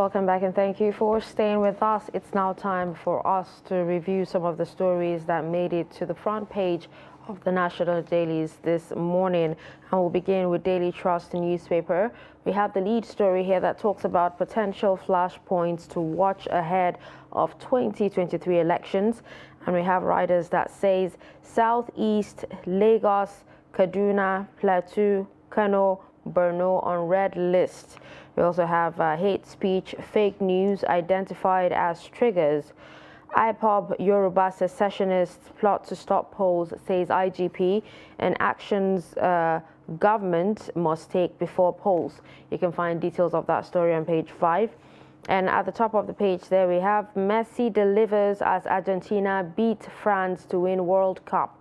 welcome back and thank you for staying with us. It's now time for us to review some of the stories that made it to the front page of the national dailies this morning. And we'll begin with Daily Trust newspaper. We have the lead story here that talks about potential flashpoints to watch ahead of 2023 elections. And we have riders that says Southeast, Lagos, Kaduna, Plateau, Kano, Borno on red list. We also have hate speech, fake news identified as triggers. IPOB Yoruba secessionists plot to stop polls, says IGP, and actions government must take before polls. You can find details of that story on page 5. And at the top of the page there we have Messi delivers as Argentina beat France to win World Cup.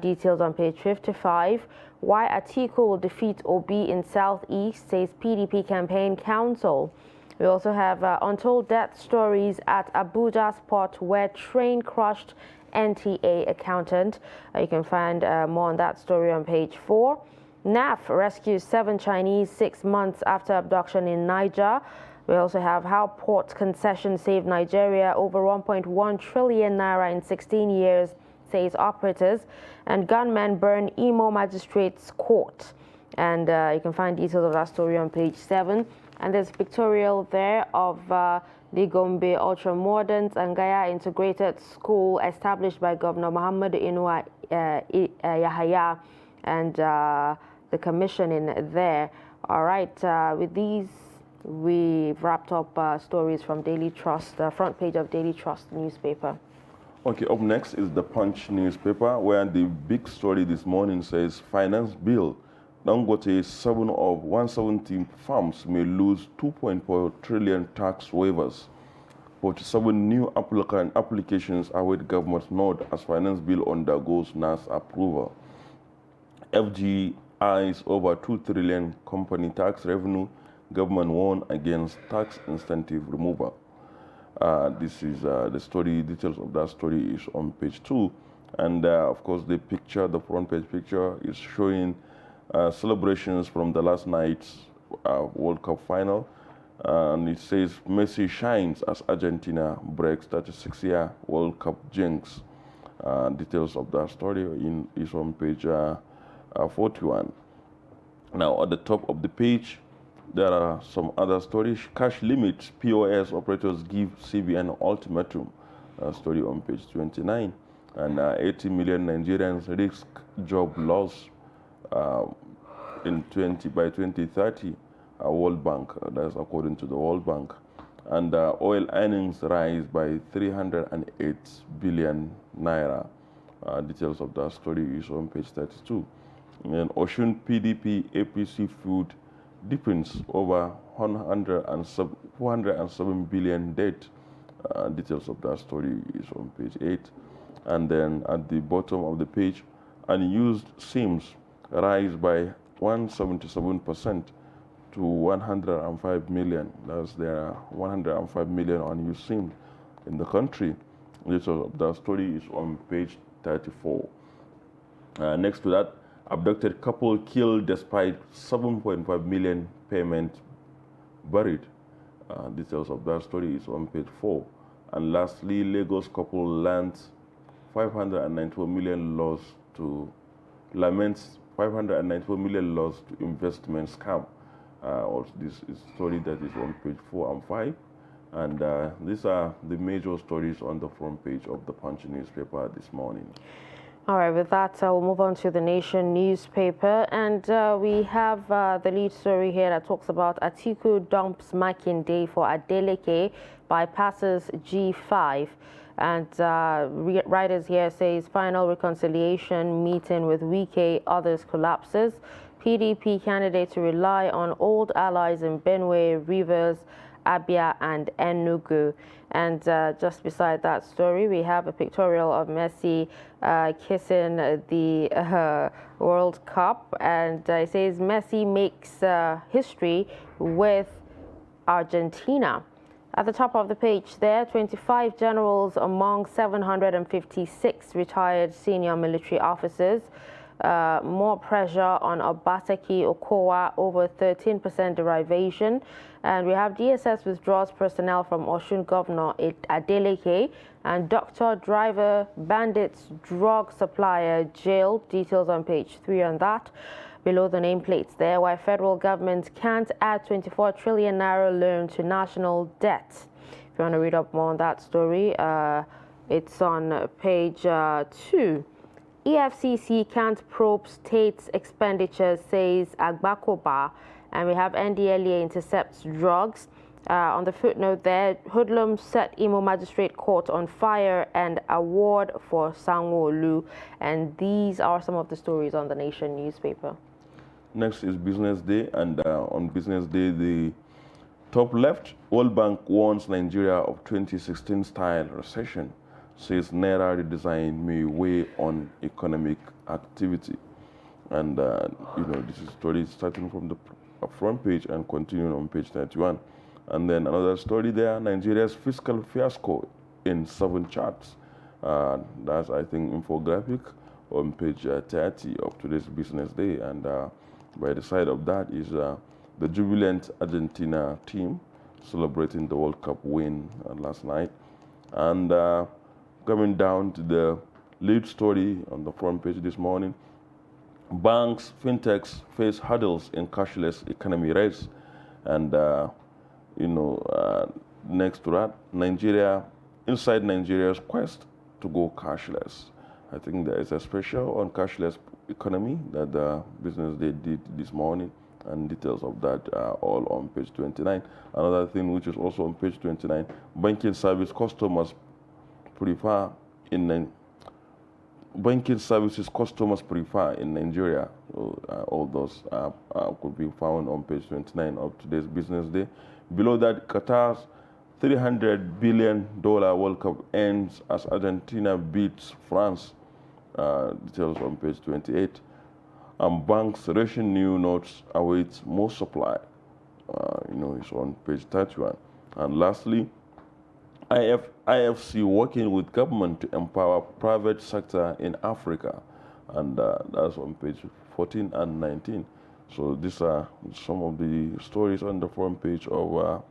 Details on page 55. Why Atiku will defeat Obi in Southeast, says PDP campaign council. We also have untold death stories at Abuja spot where train crushed NTA accountant. You can find more on that story on page 4. NAF rescues 7 Chinese 6 months after abduction in Niger. We also have how port concession saved Nigeria over 1.1 trillion naira in 16 years, says operators, and gunmen burn Imo magistrates court. And you can find details of that story on page 7. And there's pictorial there of the Gombe ultra-modern Zangaya integrated school established by Governor Muhammad Inua Yahaya and the commission in there. All right, with these, we've wrapped up stories from Daily Trust, the front page of Daily Trust newspaper. Okay, up next is the Punch newspaper, where the big story this morning says finance bill. Dangote, 7 of 170 farms may lose 2.4 trillion tax waivers. 47 new applications await government nod as finance bill undergoes NAS approval. FG eyes over 2 trillion company tax revenue. Government warn against tax incentive removal. This is the story. Details of that story is on page 2, and of course the picture, the front page picture, is showing celebrations from the last night's World Cup final, and it says Messi shines as Argentina breaks 36-year World Cup jinx. Details of that story is on page 41. Now at the top of the page, there are some other stories. Cash limits, POS operators give CBN ultimatum. Story on page 29. And 80 million Nigerians risk job loss by 2030. World Bank, that's according to the World Bank. And oil earnings rise by 308 billion naira. Details of that story is on page 32. And Oshun PDP APC food deepens over 407 billion debt. Details of that story is on page 8. And then at the bottom of the page, unused SIMs rise by 177% to 105 million. There are 105 million unused SIMs in the country. Details of that story is on page 34. Next to that, abducted couple killed despite 7.5 million payment buried. Details of that story is on page 4. And lastly, Lagos couple lands 594 million loss to laments 594 million loss to investment scam. Also, this is a story that is on page 4 and 5. And these are the major stories on the front page of the Punch newspaper this morning. All right, with that, we'll move on to the Nation newspaper. And we have the lead story here that talks about Atiku dumps Makinde for Adeleke, bypasses G5. And writers here says final reconciliation meeting with Wike, others collapses. PDP candidate to rely on old allies in Benue, Rivers, Abia and Enugu. And just beside that story, we have a pictorial of Messi kissing the World Cup. And it says Messi makes history with Argentina. At the top of the page there, 25 generals among 756 retired senior military officers. More pressure on Obateki Okowa over 13% derivation. And we have DSS withdraws personnel from Osun Governor Adeleke, and doctor, driver, bandits, drug supplier jailed. Details on page 3 on that. Below the nameplates there, why federal government can't add 24 trillion naira loan to national debt. If you want to read up more on that story, it's on page 2. EFCC can't probe states' expenditures, says Agbakoba. And we have NDLEA intercepts drugs. On the footnote there, hoodlums set Imo Magistrate Court on fire and award for Sanwo-Olu. And these are some of the stories on the Nation newspaper. Next is Business Day, and on Business Day, the top left, World Bank warns Nigeria of 2016 style recession, says Naira redesign may weigh on economic activity. And this is a story starting from the front page and continuing on page 31. And then another story there, Nigeria's fiscal fiasco in 7 charts. That's, I think, infographic on page 30 of today's Business Day. And by the side of that is the jubilant Argentina team celebrating the World Cup win last night. And coming down to the lead story on the front page this morning, banks, fintechs face hurdles in cashless economy race. And, next to that, inside Nigeria's quest to go cashless. I think there is a special on cashless economy that the Business Day did this morning, and details of that are all on page 29. Another thing which is also on page 29, banking services customers prefer in Nigeria. So, all those could be found on page 29 of today's Business Day. Below that, Qatar's $300 billion World Cup ends as Argentina beats France. Details on page 28. And banks ration new notes awaits more supply. It's on page 31. And lastly, IFC working with government to empower private sector in Africa. And that's on page 14 and 19. So these are some of the stories on the front page of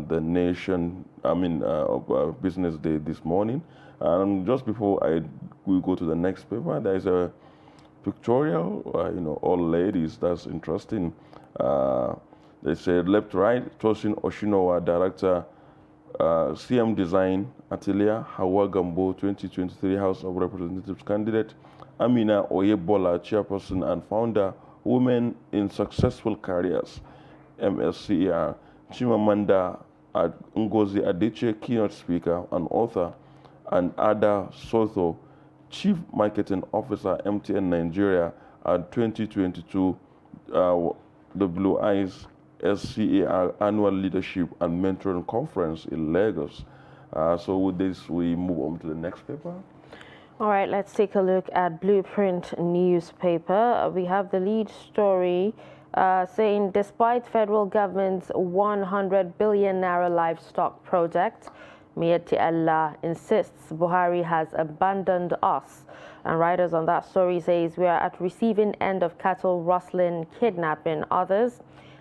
the Nation, of Business Day this morning. And just before we go to the next paper, there is a pictorial, all ladies. That's interesting. They said left, right, Tosin Oshinowa, director, CM Design, Atelier, Hawa Gambo, 2023 House of Representatives candidate, Amina Oyebola, chairperson and founder, Women in Successful Careers, MSCER, Chimamanda Ngozi Adichie, keynote speaker and author, and Ada Sotho, Chief Marketing Officer, MTN Nigeria, at 2022 WI's SCAR Annual Leadership and Mentoring Conference in Lagos. So with this, we move on to the next paper. All right, let's take a look at Blueprint newspaper. We have the lead story saying, despite federal government's 100 billion naira livestock project, Miyetti Allah insists Buhari has abandoned us. And writers on that story says, we are at receiving end of cattle rustling, kidnapping others,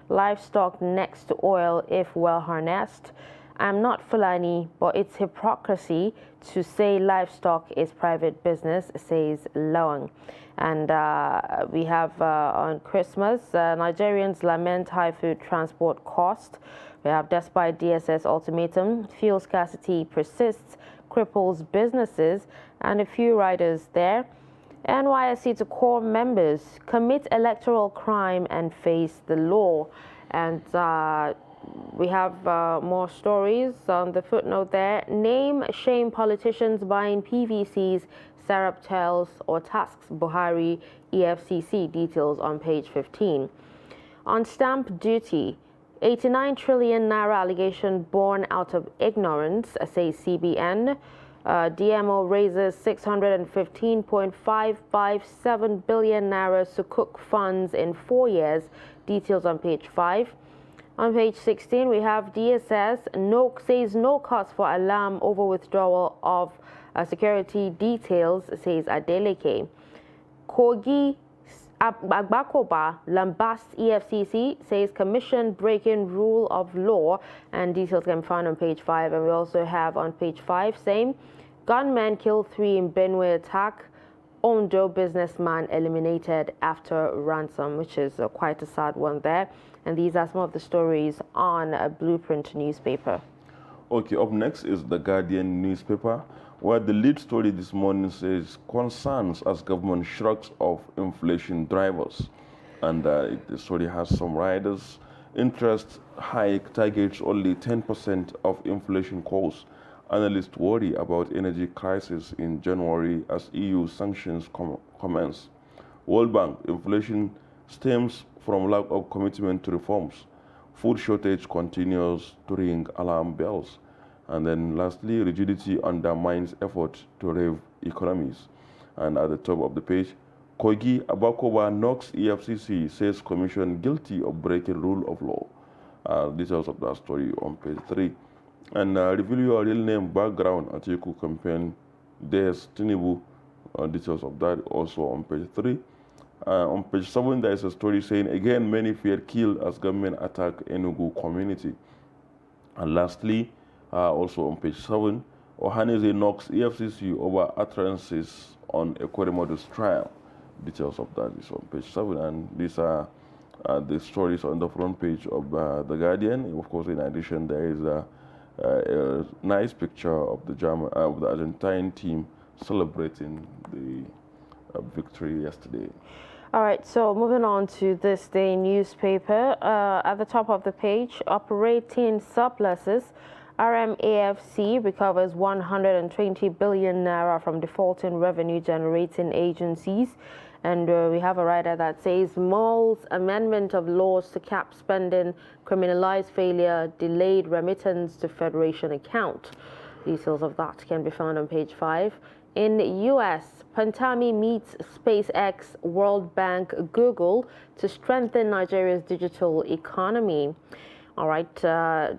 livestock next to oil if well harnessed. I'm not Fulani, but it's hypocrisy to say livestock is private business, says Lawang. And we have on Christmas, Nigerians lament high food transport cost. We have, despite DSS ultimatum, fuel scarcity persists, cripples businesses, and a few riders there. NYSC to core members, commit electoral crime and face the law. And we have more stories on the footnote there. Name, shame politicians buying PVCs, Sarab tells or tasks Buhari, EFCC, details on page 15. On stamp duty, 89 trillion naira allegation born out of ignorance, says CBN. DMO raises 615.557 billion naira Sukuk funds in 4 years, details on page 5. On page 16, we have DSS says no cause for alarm over withdrawal of security details, says Adeleke. Kogi Agbakoba lambasts EFCC, says commission breaking rule of law, and details can be found on page 5. And we also have on page 5 saying gunmen kill 3 in Benue attack, Ondo businessman eliminated after ransom, which is quite a sad one there. And these are some of the stories on a Blueprint newspaper. Okay, up next is the Guardian newspaper, where the lead story this morning says concerns as government shrugs off inflation drivers. And the story has some riders. Interest hike targets only 10% of inflation costs. Analysts worry about energy crisis in January as EU sanctions commence. World Bank, inflation stems from lack of commitment to reforms. Food shortage continues to ring alarm bells. And then lastly, rigidity undermines effort to revive economies. And at the top of the page, Kogi Abakoba knocks EFCC, says commission guilty of breaking rule of law. Details of that story on page 3. And reveal your real name, background, Atiku campaign, Des Tinubu, details of that also on page 3. On page 7, there is a story saying, again, many feared kill as government attack Enugu community. And lastly, also on page 7, Ohaneze knocks EFCC over utterances on Ekweremodu's trial. Details of that is on page 7. And these are the stories on the front page of The Guardian. Of course, in addition, there is a nice picture of the Argentine team celebrating the victory yesterday. All right, so moving on to this day newspaper. At the top of the page, operating surpluses. RMAFC recovers 120 billion naira from defaulting revenue-generating agencies. And we have a writer that says Moll's amendment of laws to cap spending, criminalize failure, delayed remittance to Federation account. Details of that can be found on page 5. In the U.S., Pantami meets SpaceX, World Bank, Google to strengthen Nigeria's digital economy. All right,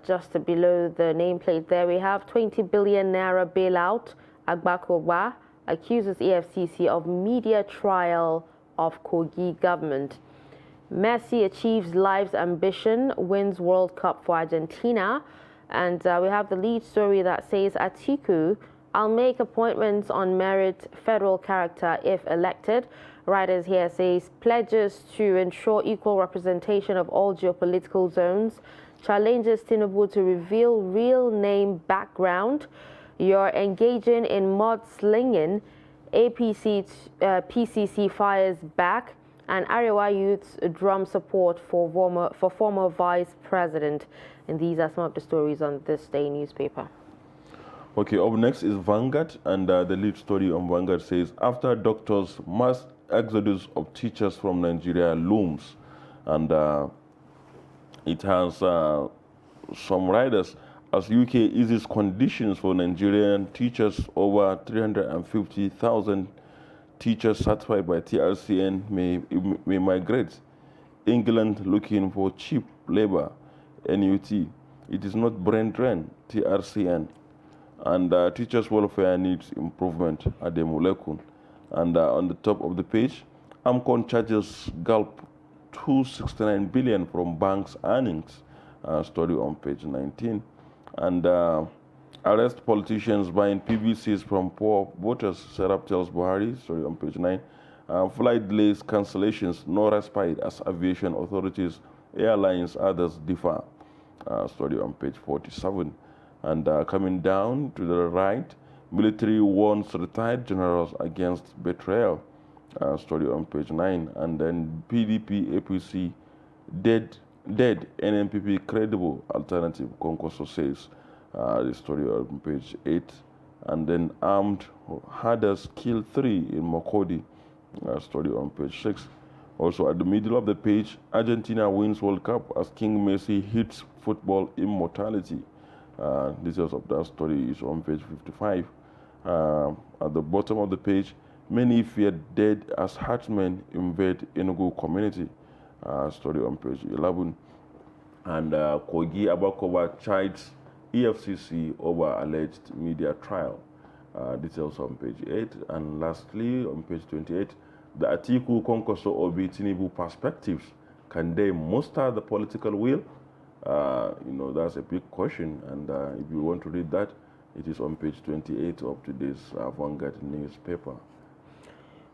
just below the nameplate there, we have 20 billion naira bailout. Agbakoba accuses EFCC of media trial of Kogi government. Messi achieves life's ambition, wins World Cup for Argentina. And we have the lead story that says Atiku, I'll make appointments on merit, federal character if elected. Writers here says pledges to ensure equal representation of all geopolitical zones, challenges Tinubu to reveal real name background. You're engaging in mudslinging. PCC fires back, and Arewa youths drum support for former vice president. And these are some of the stories on this day newspaper. Okay, up next is Vanguard, and the lead story on Vanguard says, after doctors, mass exodus of teachers from Nigeria looms. And it has some riders as UK eases conditions for Nigerian teachers. Over 350,000 teachers certified by TRCN may migrate. England looking for cheap labor, NUT. It is not brain drain, TRCN. And teachers' welfare needs improvement at the Mulekun. And on the top of the page, AMCON charges Gulp 269 billion from banks' earnings. Story on page 19. And arrest politicians buying PVCs from poor voters, Serap tells Buhari. Story on page 9. Flight delays, cancellations, no respite as aviation authorities, airlines, others differ. Story on page 47. And coming down to the right, military warns retired generals against betrayal. Story on page 9. And then PDP, APC, dead, NNPP credible alternative, Konkoso says. The story on page 8. And then armed herders kill 3 in Makodi. Story on page 6. Also at the middle of the page, Argentina wins World Cup as King Messi hits football immortality. Details of that story is on page 55. At the bottom of the page, many fear dead as herdsmen invade Enugu community. Story on page 11. And Kogi Abakoba chides EFCC over alleged media trial. Details on page 8. And lastly, on page 28, the Atiku, Konkoso, Obi, Tinubu perspectives, can they muster the political will? That's a big question. And if you want to read that, it is on page 28 of today's Vanguard newspaper.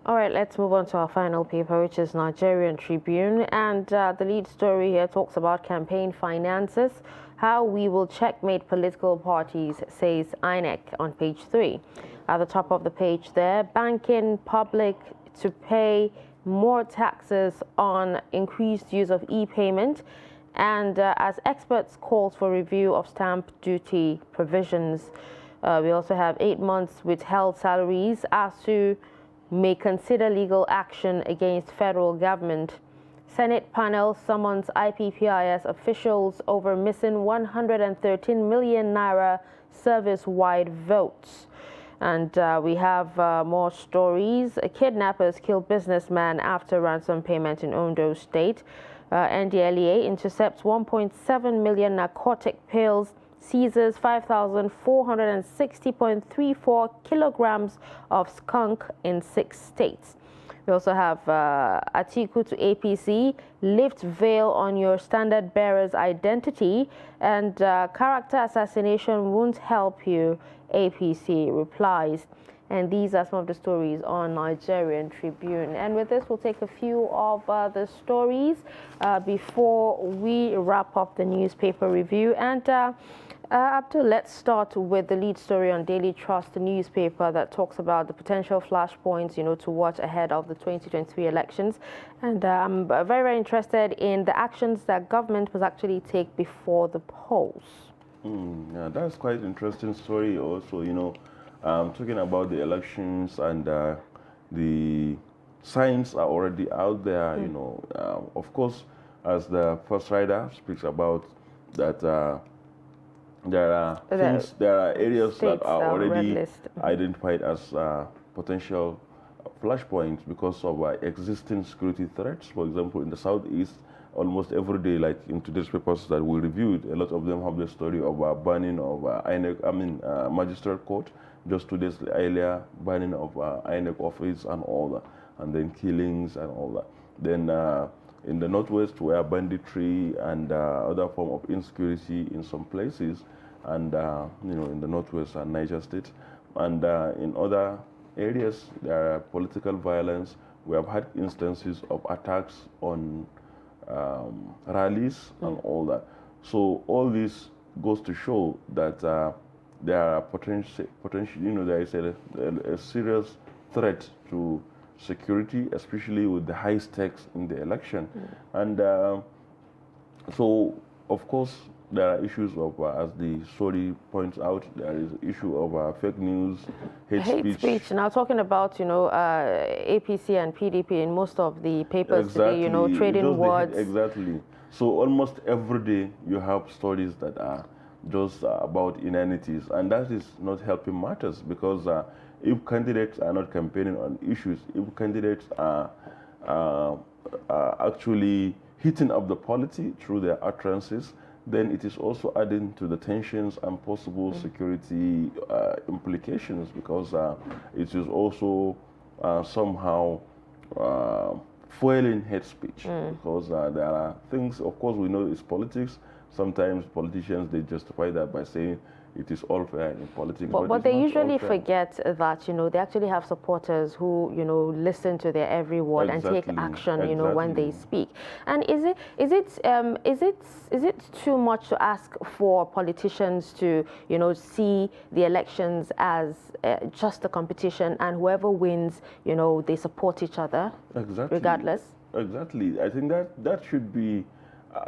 All right, let's move on to our final paper, which is Nigerian Tribune. And the lead story here talks about campaign finances, how we will checkmate political parties, says INEC on page 3. At the top of the page there, banking public to pay more taxes on increased use of e-payment. And as experts calls for review of stamp duty provisions. We also have 8 months withheld salaries. ASU may consider legal action against federal government. Senate panel summons IPPIS officials over missing 113 million naira service-wide votes. And we have more stories. Kidnappers kill businessman after ransom payment in Ondo State. NDLEA intercepts 1.7 million narcotic pills, seizes 5,460.34 kilograms of skunk in 6 states. We also have Atiku to APC, lift veil on your standard bearer's identity, and character assassination won't help you, APC replies. And these are some of the stories on Nigerian Tribune. And with this, we'll take a few of the stories before we wrap up the newspaper review. And Abdul, let's start with the lead story on Daily Trust, the newspaper that talks about the potential flashpoints, to watch ahead of the 2023 elections. And I'm very, very interested in the actions that government must actually take before the polls. Yeah, that's quite an interesting story also, talking about the elections and the signs are already out there, of course, as the first rider speaks about that there are areas that are already identified as potential flashpoints because of existing security threats. For example, in the southeast, almost every day, like in today's papers that we reviewed, a lot of them have the story of burning of magistrate court. Just 2 days earlier, burning of INEC office and all that, and then killings and all that. Then in the northwest, where banditry and other form of insecurity in some places, and in the northwest and Niger State, and in other areas, there are political violence. We have had instances of attacks on rallies and all that. So all this goes to show that there are potential, there is a serious threat to security, especially with the high stakes in the election. And so, of course, there are issues of, as the story points out, there is issue of fake news, hate speech. Now, talking about, APC and PDP in most of the papers today, trading words. Exactly. So almost every day you have stories that are just about inanities, and that is not helping matters, because if candidates are not campaigning on issues, if candidates are actually heating up the polity through their utterances, then it is also adding to the tensions and possible security implications, because it is also somehow fueling hate speech, because there are things, of course, we know it's politics. Sometimes politicians, they justify that by saying it is all fair in politics. But they usually forget that, they actually have supporters who, listen to their every word and take action, when they speak. And is it too much to ask for politicians to, see the elections as just a competition, and whoever wins, they support each other, regardless? Exactly. I think that should be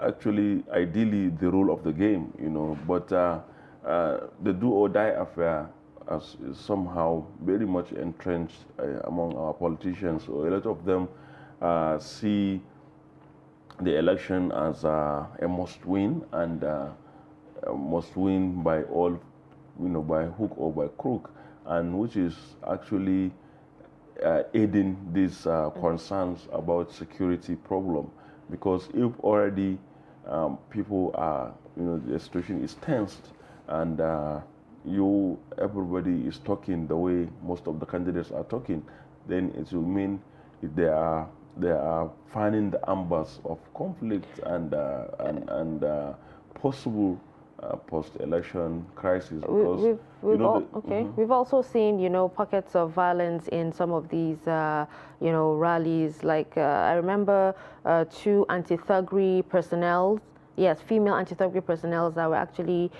actually, ideally, the rule of the game, but the do-or-die affair is somehow very much entrenched among our politicians. So a lot of them see the election as a must-win, and must win by all, by hook or by crook, and which is actually aiding these concerns about security problem. Because if already people are, the situation is tensed, and everybody is talking the way most of the candidates are talking, then it will mean they are finding the embers of conflict and possible post-election crisis, because we've also seen pockets of violence in some of these rallies. Like I remember two anti-thuggery personnel, yes, female anti-thuggery personnel that were actually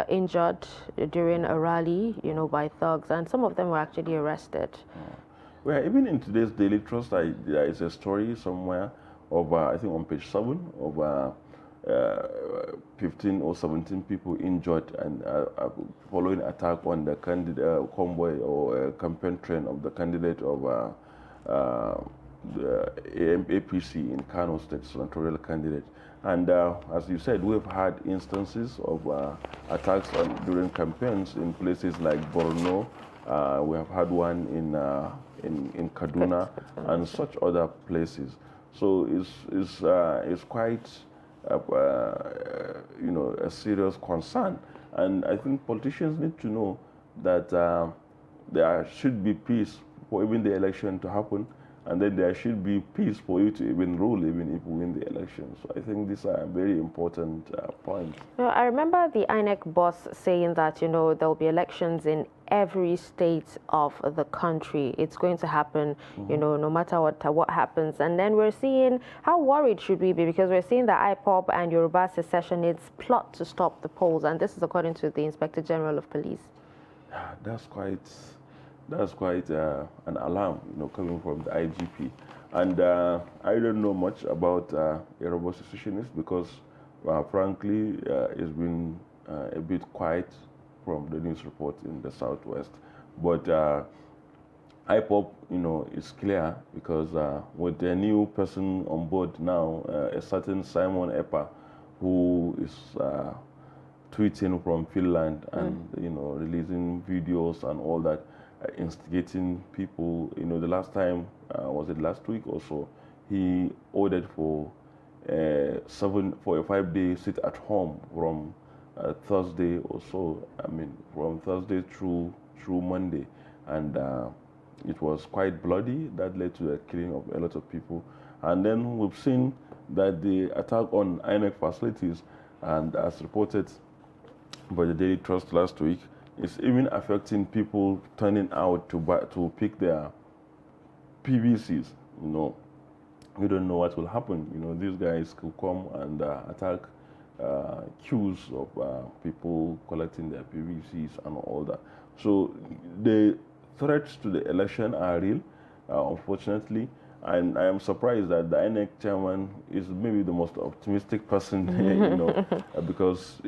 injured during a rally, by thugs, and some of them were actually arrested. Well, even in today's Daily Trust, there is a story somewhere of, I think on page 7, of 15 or 17 people injured and following attack on the candidate convoy or campaign train of the candidate of the APC in Kano State, senatorial candidate. And as you said, we've had instances of attacks during campaigns in places like Borno. We have had one in Kaduna and such other places. So it's quite a serious concern. And I think politicians need to know that there should be peace for even the election to happen, and then there should be peace for you to even rule, even if we win the election. So I think these are very important points. I remember the INEC boss saying that, there'll be elections in every state of the country. It's going to happen, no matter what happens. And then we're seeing, how worried should we be? Because we're seeing that IPOB and Yoruba secessionists plot to stop the polls. And this is according to the Inspector General of Police. That's quite an alarm, coming from the IGP. And I don't know much about Yoruba secessionists because, frankly, it's been a bit quiet from the news report in the Southwest. But IPOP, is clear because with the new person on board now, a certain Simon Epa, who is tweeting from Finland and, releasing videos and all that, instigating people. The last time, was it last week or so, he ordered for a 5-day sit at home from Thursday or so. From Thursday through Monday, and it was quite bloody. That led to the killing of a lot of people. And then we've seen that the attack on INEC facilities, and as reported by the Daily Trust last week, is even affecting people turning out to pick their PVCs. We don't know what will happen. These guys could come and attack queues of people collecting their PVCs and all that. So the threats to the election are real, unfortunately. And I am surprised that the INEC chairman is maybe the most optimistic person, because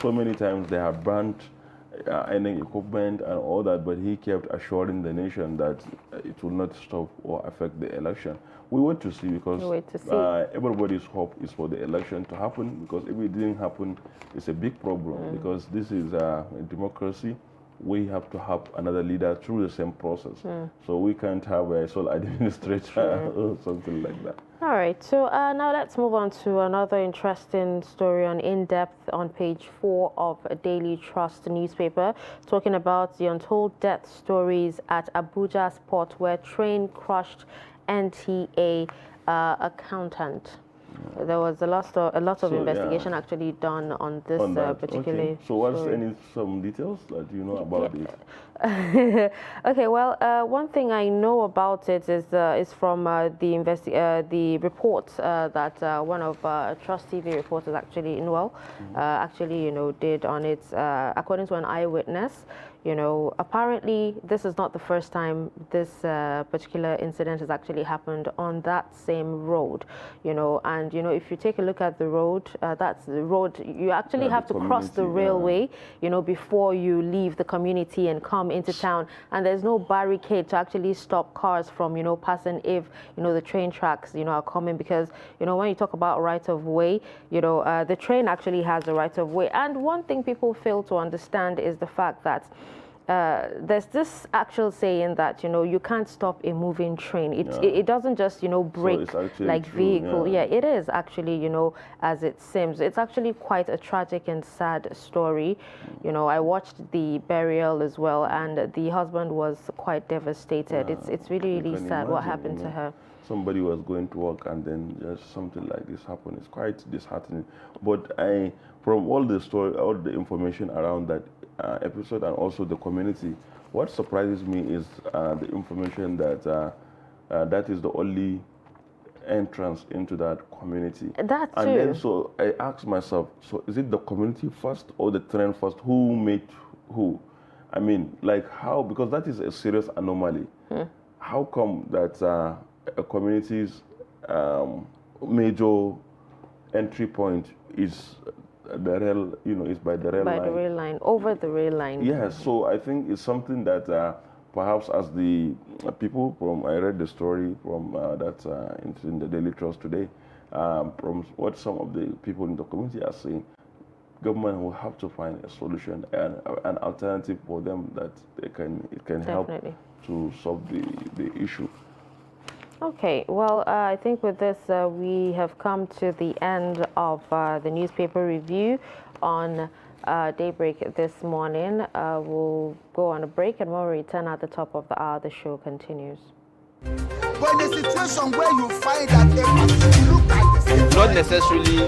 so many times they have banned INEC equipment and all that, but he kept assuring the nation that it will not stop or affect the election. We wait to see, because everybody's hope is for the election to happen, because if it didn't happen, it's a big problem, because this is a democracy. We have to have another leader through the same process. So we can't have a sole administrator or something like that. All right, so now let's move on to another interesting story on In-Depth on page 4 of a Daily Trust newspaper, talking about the untold death stories at Abuja's port where train crushed NTA accountant. There was a lot of investigation actually done on this particular. Okay. So what's some details that you know about it? Okay, well, one thing I know about it is from the report that one of Trust TV reporters actually did on it. According to an eyewitness, apparently this is not the first time this particular incident has actually happened on that same road, and if you take a look at the road, that's the road you actually have to cross the railway, before you leave the community and come into town, and there's no barricade to actually stop cars from, passing if, the train tracks, are coming, because, when you talk about right of way, the train actually has a right of way. And one thing people fail to understand is the fact that there's this actual saying that you can't stop a moving train. It doesn't just break it's actually like true, vehicle. yeah. Yeah, it is actually as it seems. It's actually quite a tragic and sad story. I watched the burial as well, and the husband was quite devastated. It's really You really can sad what imagine, happened to her. Somebody was going to work and then just something like this happened. It's quite disheartening. But from all the story, all the information around that episode and also the community, what surprises me is the information that that is the only entrance into that community. That And too. then so I asked myself, so is it the community first or the train first? Who made who? I mean, like how? Because that is a serious anomaly. How come that a community's major entry point is the rail, is by the rail By line? the rail line, over the rail line. Yes, so I think it's something that perhaps as the people from, I read the story from in the Daily Trust today, from what some of the people in the community are saying, government will have to find a solution and an alternative for them that it can help Definitely. to solve the issue. Okay, well, I think with this, we have come to the end of the newspaper review on Daybreak this morning. We'll go on a break, and when we return at the top of the hour, the show continues. But in a situation where you find that a person look like the same not necessarily